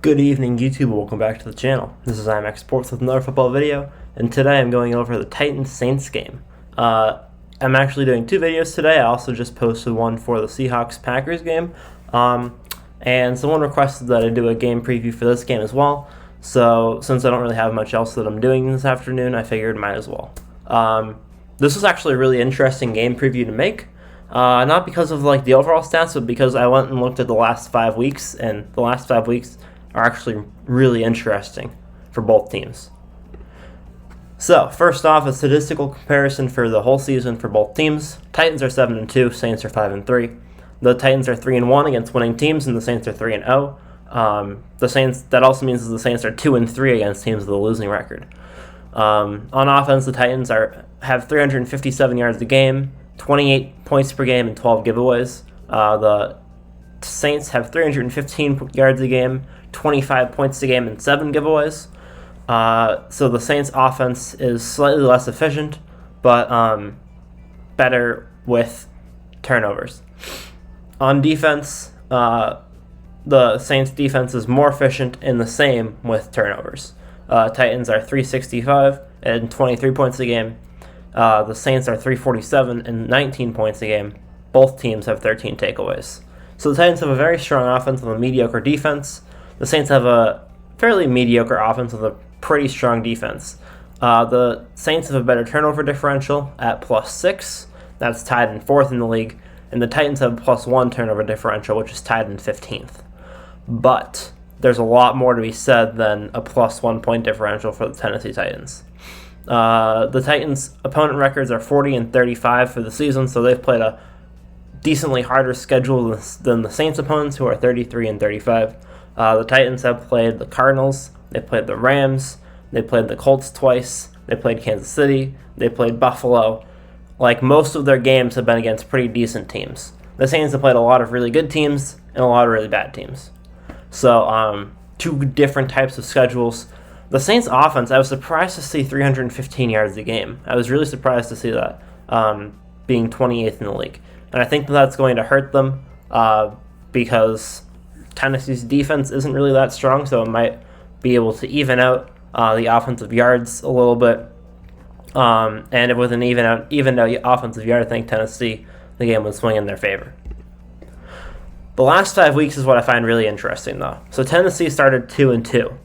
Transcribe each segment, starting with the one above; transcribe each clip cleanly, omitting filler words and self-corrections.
Good evening, YouTube. Welcome back to the channel. This is IMAX Sports with another football video, and today I'm going over the Titans-Saints game. I'm actually doing two videos today. I also just posted one for the Seahawks-Packers game, and someone requested that I do a game preview for this game as well. So since I don't really have much else that I'm doing this afternoon, I figured might as well. This was actually a really interesting game preview to make. Not because of the overall stats, but because I went and looked at the last 5 weeks, and the last 5 weeks are actually really interesting for both teams. So, first off, a statistical comparison for the whole season for both teams. Titans are 7-2, Saints are 5-3. The Titans are 3-1 against winning teams, and the Saints are 3-0. The Saints, that also means that the Saints are 2-3 against teams with a losing record. On offense, the Titans have 357 yards a game, 28 points per game, and 12 giveaways. The Saints have 315 yards a game, 25 points a game, and 7 giveaways. So the Saints' offense is slightly less efficient, but better with turnovers. On defense, the Saints' defense is more efficient and the same with turnovers. Titans are 365 and 23 points a game. The Saints are 347 and 19 points a game. Both teams have 13 takeaways. So the Titans have a very strong offense with a mediocre defense. The Saints have a fairly mediocre offense with a pretty strong defense. The Saints have a better turnover differential at +6. That's tied in 4th in the league. And the Titans have a +1 turnover differential, which is tied in 15th. But there's a lot more to be said than a +1 point differential for the Tennessee Titans. The Titans' opponent records are 40-35 for the season, so they've played a decently harder schedule than the Saints' opponents, who are 33-35. The Titans have played the Cardinals, they played the Rams, they played the Colts twice, they played Kansas City, they played Buffalo. Most of their games have been against pretty decent teams. The Saints have played a lot of really good teams and a lot of really bad teams. So, two different types of schedules. The Saints' offense, I was surprised to see 315 yards a game. I was really surprised to see that, being 28th in the league. And I think that's going to hurt them because Tennessee's defense isn't really that strong, so it might be able to even out the offensive yards a little bit. And with an even out offensive yard, I think Tennessee, the game would swing in their favor. The last 5 weeks is what I find really interesting, though. So Tennessee started 2-2.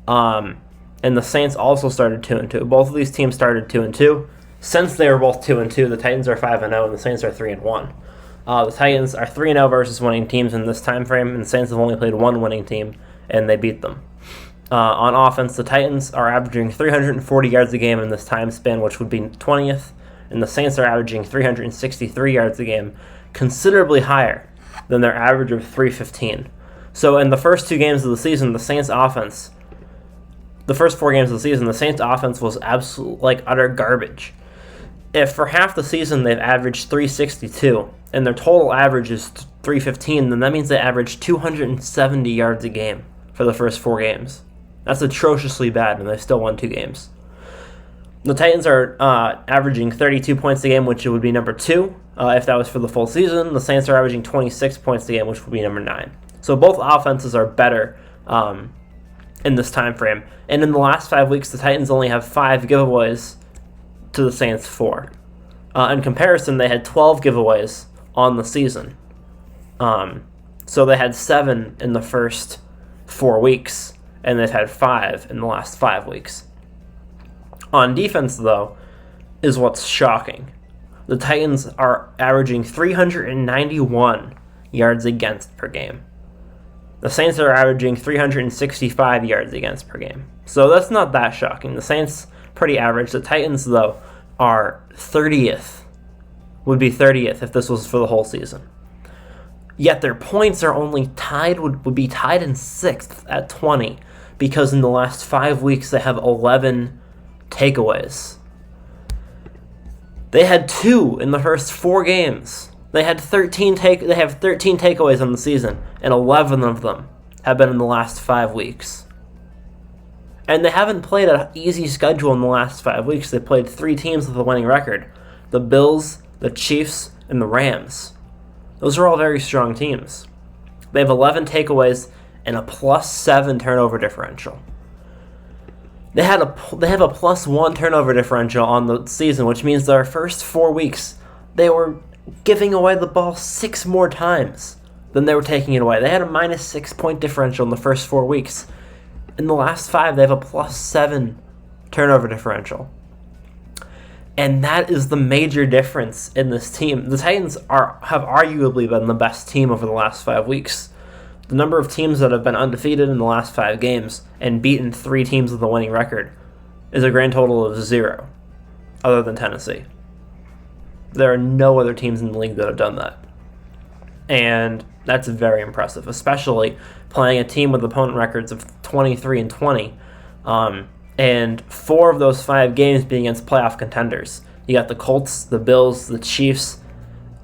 And the Saints also started 2-2. Both of these teams started 2-2. Since they were both 2-2, the Titans are 5-0 and the Saints are 3-1. The Titans are 3-0 versus winning teams in this time frame, and the Saints have only played one winning team, and they beat them. On offense, the Titans are averaging 340 yards a game in this time span, which would be 20th, and the Saints are averaging 363 yards a game, considerably higher than their average of 315. So in the first 2 games of the season, the Saints' offense, the first 4 games of the season, the Saints' offense was absolute, utter garbage. If for half the season they've averaged 362 and their total average is 315, then that means they averaged 270 yards a game for the first 4 games. That's atrociously bad, and they still won 2 games. The Titans are averaging 32 points a game, which would be number 2 if that was for the full season. The Saints are averaging 26 points a game, which would be number 9. So both offenses are better in this time frame. And in the last 5 weeks, the Titans only have 5 giveaways to the Saints 4. In comparison, they had 12 giveaways on the season. So they had 7 in the first 4 weeks, and they've had 5 in the last 5 weeks. On defense, though, is what's shocking. The Titans are averaging 391 yards against per game. The Saints are averaging 365 yards against per game. So that's not that shocking. The Saints, pretty average. The Titans, though, are 30th. Would be 30th if this was for the whole season. Yet their points are only tied, would be tied in 6th at 20, because in the last 5 weeks they have 11 takeaways. They had 2 in the first 4 games. They have 13 takeaways on the season, and 11 of them have been in the last 5 weeks. And they haven't played an easy schedule in the last 5 weeks. They played 3 teams with a winning record: the Bills, the Chiefs, and the Rams. Those are all very strong teams. They have 11 takeaways and a +7 turnover differential. They have a +1 turnover differential on the season, which means their first 4 weeks they were giving away the ball 6 more times than they were taking it away. They had a -6 point differential in the first 4 weeks. In the last 5, they have a +7 turnover differential. And that is the major difference in this team. The Titans have arguably been the best team over the last 5 weeks. The number of teams that have been undefeated in the last 5 games and beaten 3 teams with a winning record is a grand total of 0, other than Tennessee. There are no other teams in the league that have done that. And that's very impressive, especially playing a team with opponent records of 23-20. And 4 of those 5 games being against playoff contenders. You got the Colts, the Bills, the Chiefs,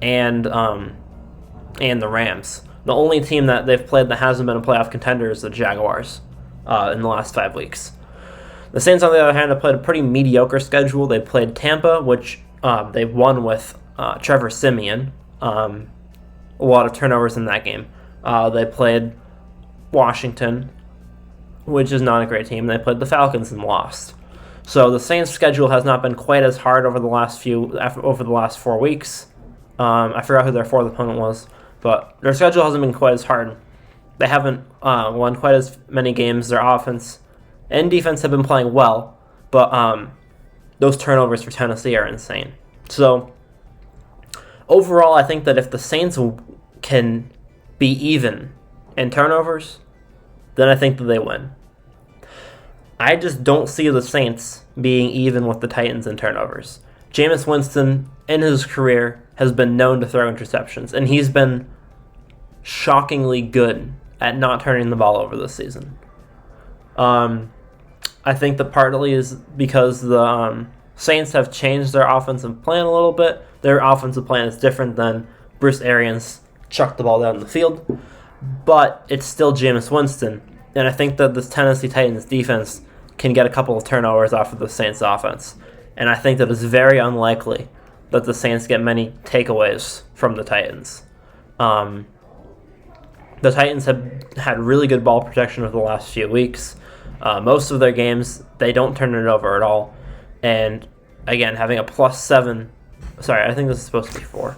and the Rams. The only team that they've played that hasn't been a playoff contender is the Jaguars in the last 5 weeks. The Saints, on the other hand, have played a pretty mediocre schedule. They played Tampa, which they won with Trevor Siemian. A lot of turnovers in that game. They played Washington, which is not a great team. They played the Falcons and lost. So the Saints' schedule has not been quite as hard over the last 4 weeks. I forgot who their 4th opponent was, but their schedule hasn't been quite as hard. They haven't won quite as many games. Their offense and defense have been playing well, but those turnovers for Tennessee are insane. So overall, I think that if the Saints can be even in turnovers, then I think that they win. I just don't see the Saints being even with the Titans in turnovers. Jameis Winston, in his career, has been known to throw interceptions, and he's been shockingly good at not turning the ball over this season. I think that partly is because the Saints have changed their offensive plan a little bit. Their offensive plan is different than Bruce Arians chucked the ball down the field, but it's still Jameis Winston, and I think that this Tennessee Titans defense can get a couple of turnovers off of the Saints offense, and I think that it's very unlikely that the Saints get many takeaways from the Titans. The Titans have had really good ball protection over the last few weeks. Most of their games, they don't turn it over at all, and again, having a +7, sorry, I think this is supposed to be 4,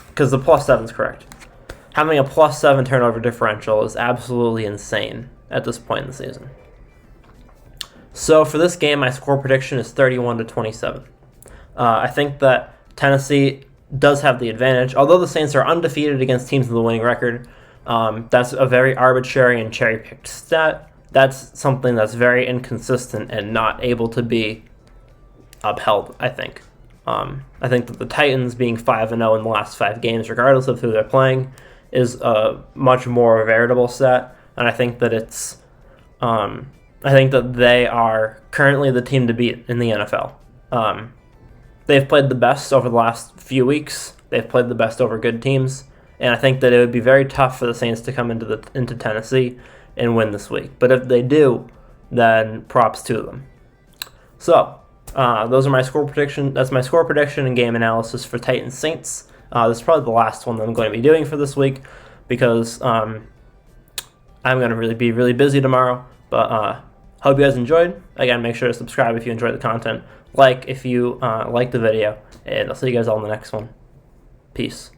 because the +7 is correct. Having a +7 turnover differential is absolutely insane at this point in the season. So for this game, my score prediction is 31-27. I think that Tennessee does have the advantage. Although the Saints are undefeated against teams with a winning record, that's a very arbitrary and cherry-picked stat. That's something that's very inconsistent and not able to be upheld, I think. I think that the Titans being 5-0 in the last 5 games, regardless of who they're playing, is a much more veritable stat, and I think that they are currently the team to beat in the NFL. They've played the best over the last few weeks. They've played the best over good teams, and I think that it would be very tough for the Saints to come into Tennessee and win this week. But if they do, then props to them. So those are my score prediction. That's my score prediction and game analysis for Titans Saints. This is probably the last one that I'm going to be doing for this week because I'm going to be really busy tomorrow. But hope you guys enjoyed. Again, make sure to subscribe if you enjoyed the content. Like if you like the video. And I'll see you guys all in the next one. Peace.